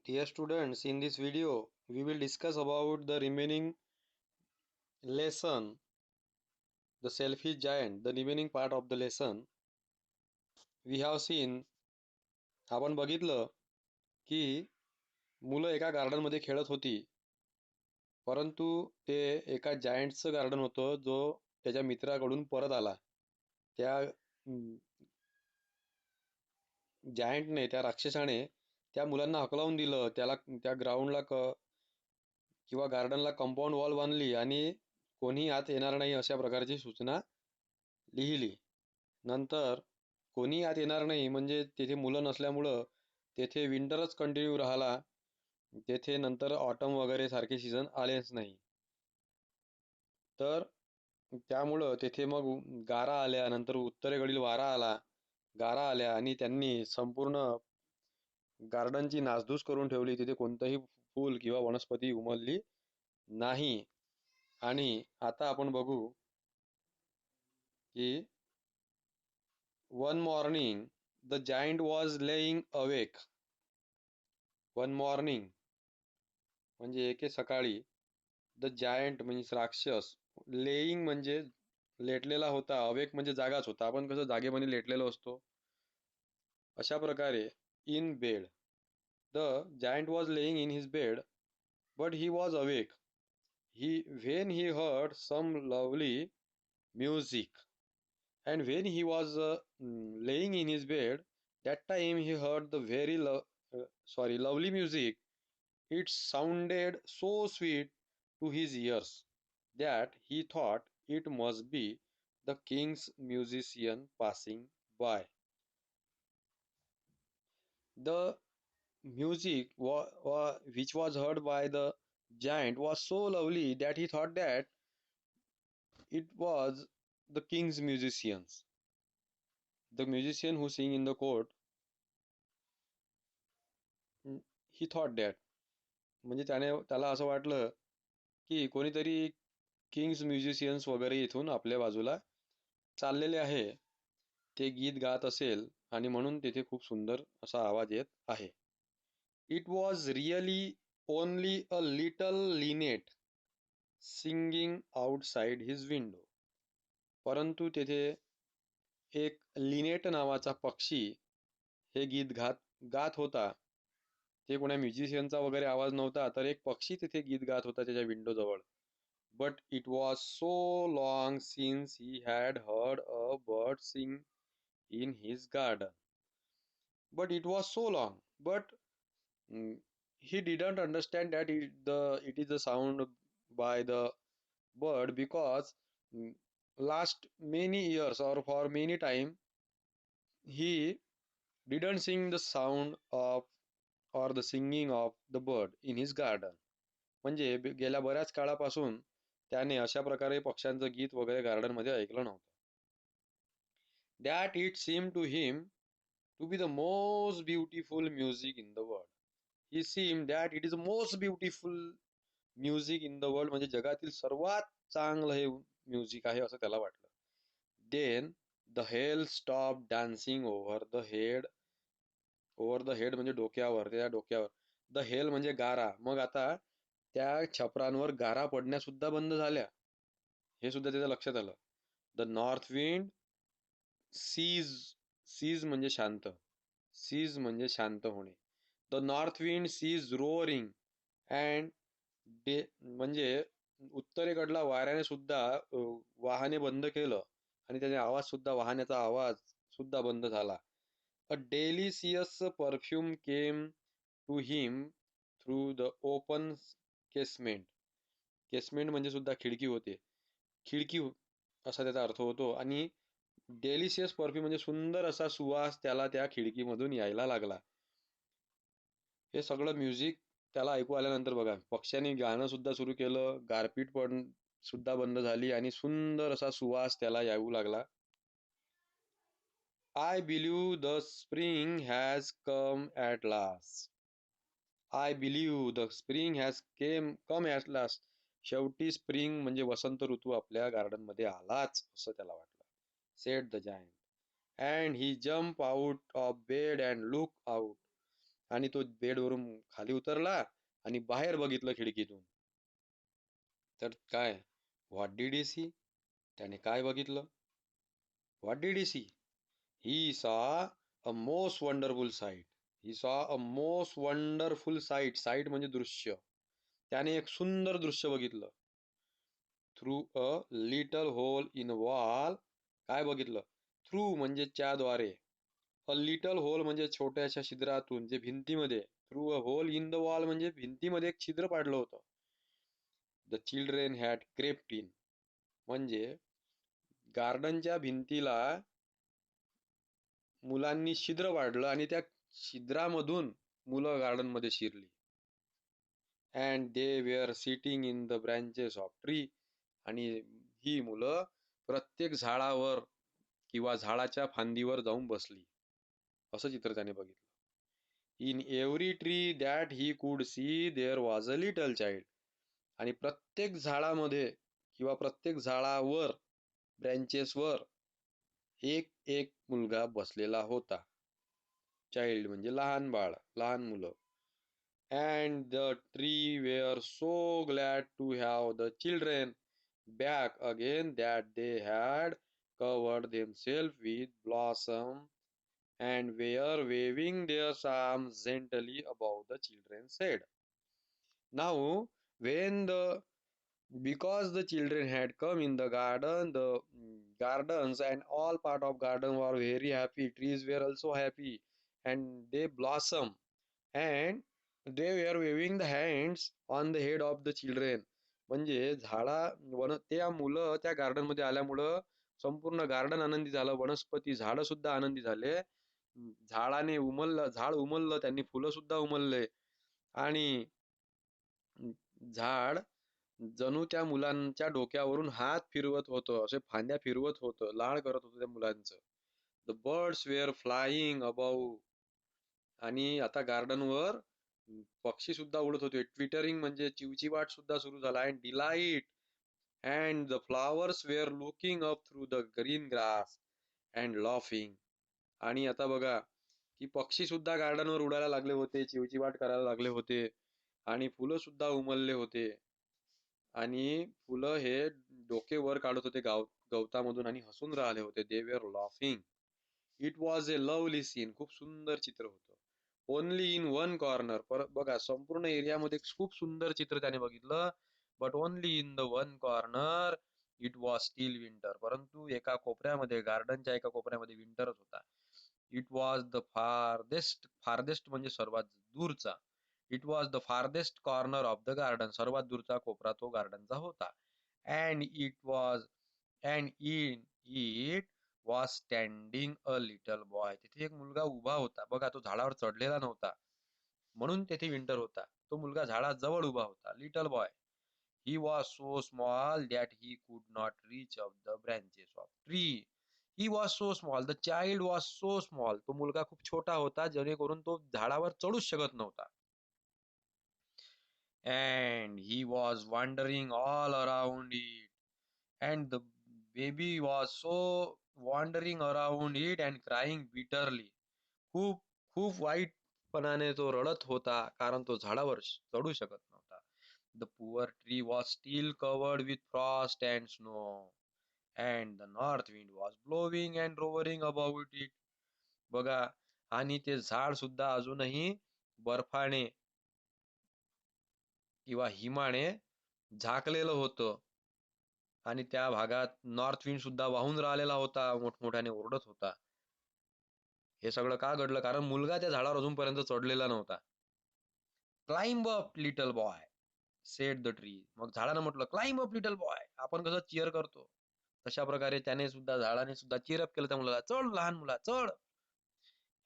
Dear students, in this video, we will discuss about the remaining lesson, the selfish giant, the remaining part of the lesson. We have seen, आपण बघितलं की मुलं एका गार्डनमध्ये खेळत होती, परंतु ते एका जायंटचं गार्डन होतं जो त्याच्या मित्राकडून परत आला. त्या जायंटने, त्या राक्षसाने त्या मुलांना हकलावून दिलं. त्याला त्या ग्राउंडला किंवा गार्डनला कंपाऊंड वॉल बांधली आणि कोणी आत येणार नाही अशा प्रकारची सूचना लिहिली. नंतर कोणी आत येणार नाही म्हणजे तेथे मुलं नसल्यामुळं तेथे विंटरच कंटिन्यू राहिला. तेथे नंतर ऑटम वगैरे सारखे सीझन आलेच नाही. तर त्यामुळं तेथे मग गारा आल्या, नंतर उत्तरेकडील वारा आला, गारा आल्या आणि त्यांनी संपूर्ण गार्डनची नासधूस करून ठेवली. तिथे कोणतंही फूल किंवा वनस्पती उमलली नाही. आणि आता आपण बघू की one morning the giant was laying awake. one morning म्हणजे एके सकाळी द जायंट म्हणजे राक्षस, लेईंग म्हणजे लेटलेला होता, अवेक म्हणजे जागाच होता. आपण कसं जागेपणी लेटलेलो असतो अशा प्रकारे. In bed, the giant was laying in his bed but he was awake when he heard some lovely music. And when he was laying in his bed, that time he heard the very lovely music. It sounded so sweet to his ears that he thought it must be the king's musician passing by. The music which was heard by the giant was so lovely that he thought that it was the king's musicians, the musician who sing in the court. He thought that, म्हणजे त्याला असं वाटलं की कोणीतरी Kings musicians वगैरे इथून आपल्या बाजूला चाललेले आहे, ते गीत गात असेल आणि म्हणून तिथे खूप सुंदर असा आवाज येत आहे. It was really only a little Lynette singing outside his window. परंतु तेथे एक लिनेट नावाचा पक्षी हे गीत गात होता. ते कोणा म्युझिशियनचा वगैरे आवाज नव्हता, तर एक पक्षी तिथे गीत गात होता त्याच्या विंडो जवळ. But it was so long since he had heard a bird sing in his garden. But it was so long, but he didn't understand that it is the sound by the bird, because last many years or for many time he didn't sing the sound of or the singing of the bird in his garden. म्हणजे गेल्या बऱ्याच काळापासून त्याने अशा प्रकारे पक्ष्यांचं गीत वगैरे garden मध्ये ऐकलं नव्हतं. That it seemed to him to be the most beautiful music in the world. He seemed that it is the most beautiful music in the world, म्हणजे जगातील सर्वात चांगलं हे म्युझिक आहे असं त्याला वाटलं. Then the hail stopped dancing over the head. Over the head म्हणजे डोक्यावर, त्या डोक्यावर. द हेल म्हणजे गारा. मग आता त्या छपरांवर गारा पडण्या सुद्धा बंद झाल्या, हे सुद्धा त्याच्या लक्षात आलं. The north wind ceases, ceases म्हणजे शांत, सीज म्हणजे शांत होणे. The north wind ceases roaring and म्हणजे उत्तरेकडला वाऱ्याने सुद्धा वाहने बंद केलं आणि त्याचा आवाज सुद्धा, वाहनाचा आवाज सुद्धा बंद झाला. A delicious perfume came to him through the open casement. Casement म्हणजे सुद्धा खिडकी होते, खिडकी असा त्याचा अर्थ होतो. आणि डेलिशियस परफ्यूम म्हणजे सुंदर असा सुवास त्याला त्या खिडकीमधून यायला लागला. हे सगळं म्युझिक त्याला ऐकू आल्यानंतर बघा, पक्ष्यांनी गाणं सुद्धा सुरू केलं, गारपीट पण सुद्धा बंद झाली आणि सुंदर असा सुवास त्याला येऊ लागला. I believe the spring has come at last. I believe the spring has come at last. शेवटी स्प्रिंग म्हणजे वसंत ऋतू आपल्या गार्डन मध्ये आलाच असं त्याला वाटलं. Said the giant. And he jumped out of bed and looked out. आणि तो बेडवरून खाली उतरला आणि बाहेर बघितलं खिडकीतून. तर काय? What did he see? त्याने काय बघितलं? What did he see? He saw a most wonderful sight. He saw a most wonderful sight. Sight म्हणजे दृश्य. त्याने एक सुंदर दृश्य बघितलं. Through a little hole in wall. काय बघितलं? थ्रू म्हणजे त्याद्वारे. अ लिटल होल म्हणजे छोट्याशा छिद्रातून, जे भिंतीमध्ये. Through a whole in the wall म्हणजे भिंतीमध्ये एक छिद्र पाडलं होतं. The children had crept in म्हणजे गार्डनच्या भिंतीला मुलांनी छिद्र पाडलं आणि त्या छिद्रामधून मुलं गार्डन मध्ये शिरली. And they were sitting in the branches of tree. आणि ही मुलं प्रत्येक झाडावर किंवा झाडाच्या फांदीवर जाऊन बसली. असं चित्र त्याने बघितलं. In every tree that he could see there was a little child. आणि प्रत्येक झाडामध्ये किंवा प्रत्येक झाडावर, ब्रँचेसवर एक एक मुलगा बसलेला होता. चाइल्ड म्हणजे लहान बाळ, लहान मुलं. And the tree were so glad to have the children back again that they had covered themselves with blossom and were waving their arms gently above the children's head. Now, when the because the children had come in the garden, the gardens and all part of garden were very happy. Trees were also happy, and they blossom, and they were waving the hands on the head of the children. म्हणजे त्या मुलं त्या garden मध्ये आल्यामुळं संपूर्ण garden आनंदी झालं, वनस्पती झाडं सुद्धा आनंदी झाले. झाड उमललं, त्यांनी फुलं सुद्धा उमलले. आणि झाड जणू त्या मुलांच्या डोक्यावरून हात फिरवत होतं, असे फांद्या फिरवत होतं, लाड करत होतं त्या मुलांचं. The birds were flying about. आणि आता गार्डनवर पक्षी सुद्धा उडत होते. ट्विटरिंग म्हणजे चिवचिवाट सुद्धा सुरू झाला. And delight and the flowers were looking up through the green grass and laughing. आणि आता बघा की पक्षी सुद्धा गार्डनवर उडायला लागले होते, चिवचिवाट करायला लागले होते, आणि फुलं सुद्धा उमलले होते. आणि फुलं हे डोके वर काढत होते गवतामधून आणि हसून राहिले होते. They were laughing. It was a lovely scene. खूप सुंदर चित्र होतं. Only in one corner. परत बघा, संपूर्ण एरियामध्ये खूप सुंदर चित्र त्याने बघितलं. But only in the one corner it was still winter. परंतु एका कोपऱ्यामध्ये, गार्डनच्या एका कोपऱ्यामध्ये विंटरच होता. It was the farthest. Farthest म्हणजे सर्वात दूरचा. It was the farthest corner of the garden. सर्वात दूरचा कोपरा तो गार्डनचा होता. And in it was standing a little boy. तिथे एक मुलगा उभा होता. बघा, तो झाडावर चढलेला नव्हता, म्हणून तेथे विंटर होता. तो मुलगा झाडाजवळ उभा होता. Little boy. He was so small that he कुड not reach of the branches of tree. He was so small. The child was so small. तो मुलगा खूप छोटा होता, जेणेकरून तो झाडावर चढूच शकत नव्हता. And he was wandering all around it, and the baby was so wandering around it and crying bitterly. खूप खूप वाईटपणाने तो रडत होता, कारण तो झाडावर चढू शकत नव्हता. The poor tree was still covered with frost and snow, and the north wind was blowing and roaring about it. बघा, आणि ते झाड सुद्धा अजूनही बर्फाने किंवा हिमाने झाकलेलं होतं, आणि त्या भागात नॉर्थ विंड सुद्धा वाहून राहिलेला होता, मोठमोठ्याने ओरडत होता. हे सगळं का घडलं? कारण मुलगा त्या झाडावर अजूनपर्यंत चढलेला नव्हता. Climb up little boy sed the tree. मग झाडानं म्हटलं, क्लाइंब अप लिटल बॉय. आपण कसं चिअर करतो, तशा प्रकारे झाडाने सुद्धा चिअर अप केलं त्या मुलाला. चढ लहान मुला, चढ.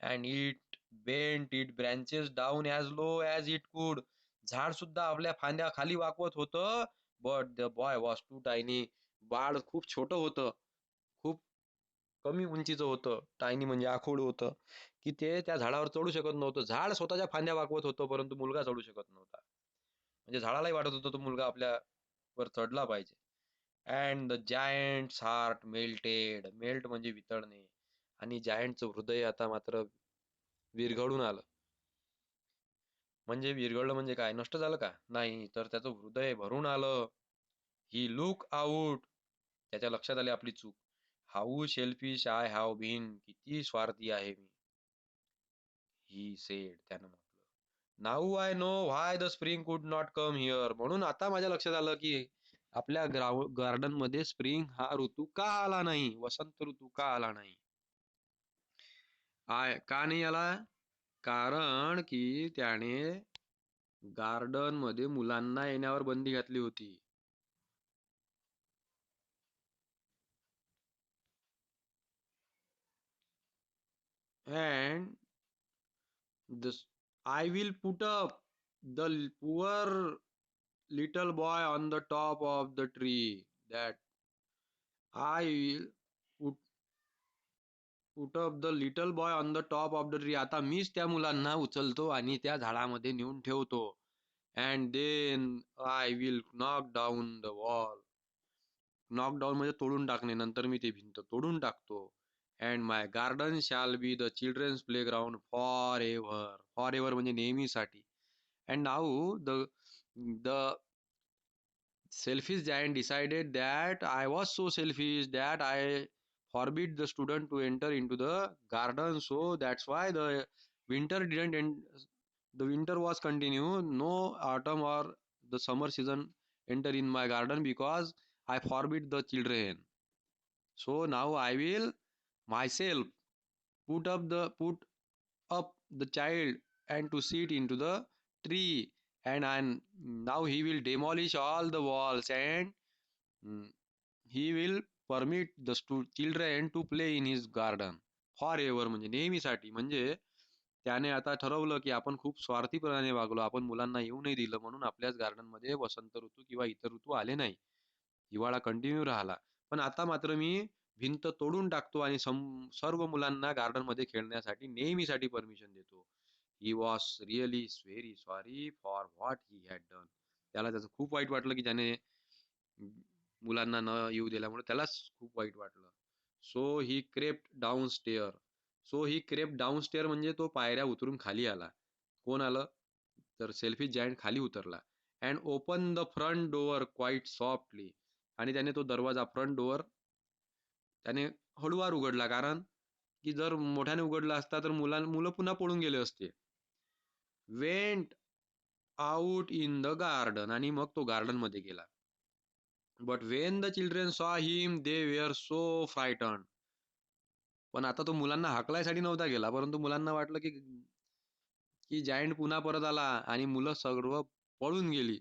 And it bent it branches down as low as it could. झाड सुद्धा आपल्या फांद्या खाली वाकवत होतं. But the boy was too tiny. बाळ खूप छोटं होतं, खूप कमी उंचीचं होतं. टायनी म्हणजे आखूड होतं, की ते त्या झाडावर चढू शकत नव्हतं. झाड स्वतःच्या फांद्या वाकवत होतं, परंतु मुलगा चढू शकत नव्हता. म्हणजे झाडालाही वाटत होतं तो मुलगा आपल्यावर चढला पाहिजे. And the giants heart melted. Melt म्हणजे वितळणे. आणि जायंटचं हृदय आता मात्र विरघळून आलं. म्हणजे विरघळलं म्हणजे काय, नष्ट झालं का? नाही, तर त्याचं हृदय भरून आलं. He look out. त्याच्या लक्षात आली आपली चूक. How selfish I have been. किती स्वार्थी आहे मी. ही सेड, त्यानं म्हटलं. Now I know why the spring could not come here. म्हणून आता माझ्या लक्षात आलं की आपल्या गार्डन मध्ये स्प्रिंग हा ऋतू का आला नाही, वसंत ऋतू का आला नाही. का नाही आला? कारण की त्याने गार्डन मध्ये मुलांना येण्यावर बंदी घातली होती. And this, I will put up the poor little boy on the top of the tree. That I will put up the little boy on the top of the tree. आता मीच त्या मुलांना उचलतो आणि त्या झाडामध्ये नेऊन ठेवतो. And then I will knock down the wall. नॉकडाऊन म्हणजे तोडून टाकणे. नंतर मी ते भिंत तोडून टाकतो. And my garden shall be the children's playground for ever. For ever म्हणजे नेहमीसाठी. And now the selfish giant decided that I was so selfish that I forbid the student to enter into the garden. So that's why the winter didn't end. The winter was continue. No autumn or the summer season enter in my garden because I forbid the children. So now I will myself put up the child and to sit into the tree, and now he will demolish all the walls, and mm, he will permit the children to play in his garden forever. म्हणजे नेहमीसाठी. म्हणजे त्याने आता ठरवलं की आपण खूप स्वार्थीपणाने वागलो, आपण मुलांना येऊ नाही दिलं, म्हणून आपल्याच गार्डन मध्ये वसंत ऋतू किंवा इतर ऋतू आले नाही. हिवाळा कंटिन्यू राहिला. पण आता मात्र मी भिंत तोडून टाकतो आणि सर्व मुलांना गार्डन मध्ये खेळण्यासाठी नेहमीसाठी परमिशन देतो. He was really very sorry for what he had done. त्याला त्याचं खूप वाईट वाटलं की त्याने मुलांना न येऊ दिल्यामुळे त्यालाच खूप वाईट वाटलं. सो ही क्रेप्ट डाऊन स्टेअर. सो ही क्रेप्ट डाऊन स्टेअर म्हणजे तो पायऱ्या उतरून खाली आला. कोण आलं? तर सेल्फी जायंट खाली उतरला. And open the front door quite softly. आणि त्याने तो दरवाजा, फ्रंट डोअर त्याने हळूवार उघडला, कारण की जर मोठ्याने उघडला असता तर मुलं पुन्हा पळून गेले असते. Went out in the garden. आणि मग तो गार्डन मध्ये गेला. बट वेन द चिल्ड्रन सॉ him they were so frightened. पण आता तो मुलांना हाकलायसाठी नव्हता गेला, परंतु मुलांना वाटलं की की जायंट पुन्हा परत आला आणि मुलं सर्व पळून गेली.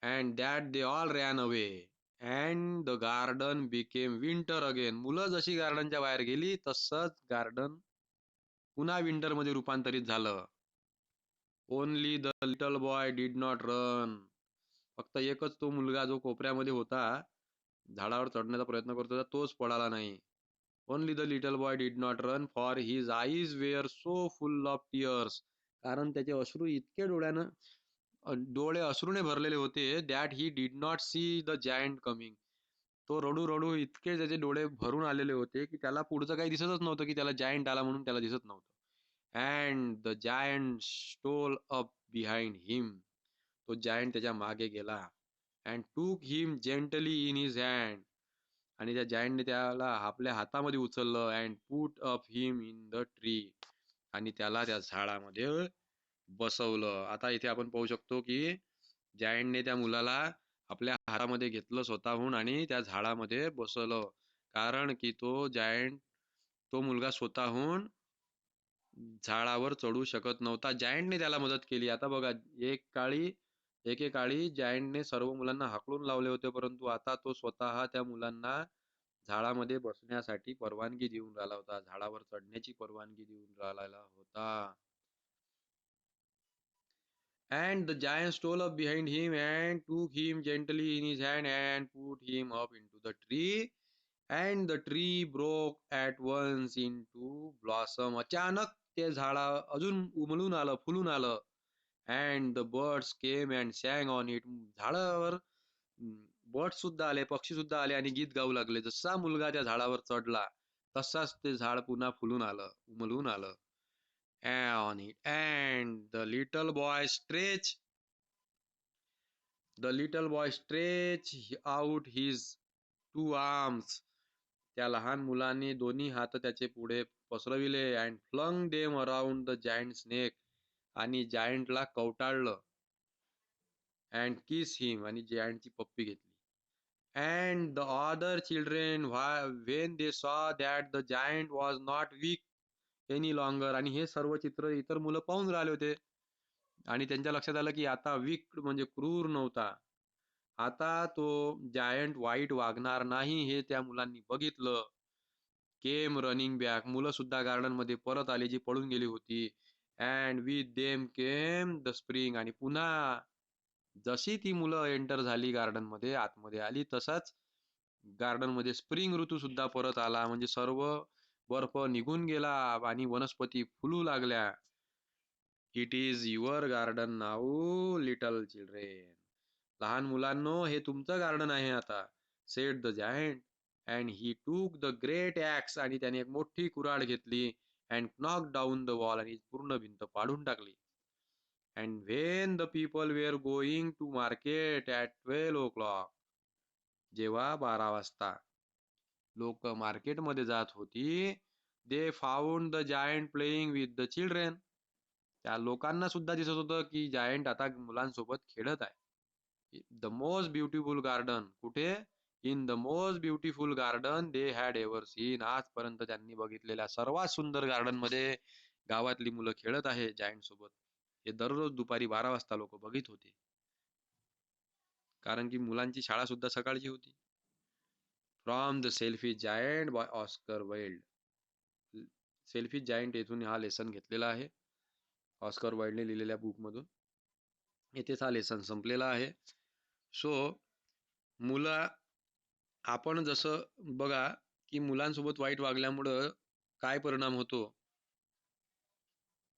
And that they all ran away and the garden became winter again. मुलं जशी गार्डनच्या बाहेर गेली तसंच गार्डन पुन्हा विंटर मध्ये रूपांतरित झालं. Only the little boy did not run. फक्त एकच तो मुलगा जो कोपऱ्यामध्ये होता, झाडावर चढण्याचा प्रयत्न करत होता, तोच पळाला नाही. Only the little boy did not run for his eyes were so full of tears. कारण त्याचे अश्रू इतके डोळे अश्रूने भरलेले होते, that he did not see the giant coming. तो रडू रडू इतके त्याचे डोळे भरून आलेले होते की त्याला पुढचं काही दिसतच नव्हतं, की त्याला जायंट आला म्हणून त्याला दिसत नव्हतं. And the giant stole up behind him. तो जायंट त्याच्या मागे गेला. And took him gently in his hand. आणि त्या जायंटने त्याला आपल्या हातामध्ये उचललं. And put up him in the tree. आणि त्याला त्या झाडामध्ये बसवलं. आता इथे आपण पाहू शकतो की जायंटने त्या मुलाला आपल्या हातामध्ये घेतलं स्वतःहून आणि त्या झाडामध्ये बसवलं. कारण की तो मुलगा स्वतःहून झाडावर चढू शकत नव्हता. जायंटने त्याला मदत केली. आता बघा, एकेकाळी जायंटने सर्व मुलांना हाकलून लावले होते, परंतु आता तो स्वतः त्या मुलांना झाडामध्ये बसण्यासाठी परवानगी देऊन राहिला होता, झाडावर चढण्याची परवानगी देऊन राहिला होता. And the giant stole up behind him and took him gently in his hand and put him up into the tree. And the tree broke at once into blossom. अचानक ते झाडा अजून उमलून आलं, फुलून आलं. And the birds came and sang on it. झाडावर bird सुद्धा आले, पक्षी सुद्धा आले आणि गीत गाऊ लागले. जसा मुलगा त्या झाडावर चढला तसाच ते झाड पुन्हा फुलून आलं, उमलून आलं. on it, and the little boy stretch out his two arms. त्या लहान मुलाने दोन्ही हात त्याचे पुढे पसरविले and flung them around the giant's neck, आणि जायंटला कवटाळलं and kiss him, आणि जायंटची पप्पी घेतली. And the other children, when they saw that the giant was not weak any longer, आणि हे सर्व चित्र इतर मुलं पाहून राहिले होते, आणि त्यांच्या लक्षात आलं की आता वीक म्हणजे क्रूर नव्हता, आता तो जायंट वाईट वागणार नाही हे त्या मुलांनी बघितलं. केम रनिंग बॅक, मुलं सुद्धा गार्डन मध्ये परत आली जी पळून गेली होती. And with them came the spring, आणि पुन्हा जशी ती मुलं एंटर झाली गार्डन मध्ये, आतमध्ये आली, तसाच गार्डन मध्ये स्प्रिंग ऋतू सुद्धा परत आला. म्हणजे सर्व बर्फ निघून गेला आणि वनस्पती फुलू लागल्या. It is your garden now little children. लहान मुलांनो, हे तुमचं गार्डन आहे आता, sed the giant. And he took the great ॲक्स, आणि त्याने एक मोठी कुऱ्हाड घेतली. And knock down the wall, आणि पूर्ण भिंत पाडून टाकली. And when the people were going to market at 12 o'clock, जेव्हा 12 वाजता लोक मार्केटमध्ये जात होती, they found the giant playing with the children. त्या लोकांना सुद्धा दिसत होतं की जायंट आता मुलांसोबत खेळत आहे. द मोस्ट ब्युटिफुल गार्डन, कुठे? In the most beautiful garden they had ever seen. आजपर्यंत त्यांनी बघितलेल्या सर्वात सुंदर गार्डन मध्ये गावातली मुलं खेळत आहे जायंट सोबत. हे दररोज दुपारी 12 वाजता लोक बघित होते, कारण की मुलांची शाळा सुद्धा सकाळची होती. From the selfish giant by Oscar Wilde. Selfish giant येथून हा लेसन घेतलेला आहे, ऑस्कर वाईल्डने लिहिलेल्या बुकमधून. येथेच हा लेसन संपलेला आहे. सो मुलं, आपण जसं बघा की मुलांसोबत वाईट वागल्यामुळं काय परिणाम होतो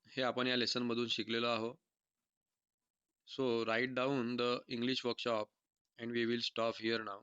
हे आपण या लेसन मधून शिकलेलो आहोत. So write down the English workshop and we will stop here now.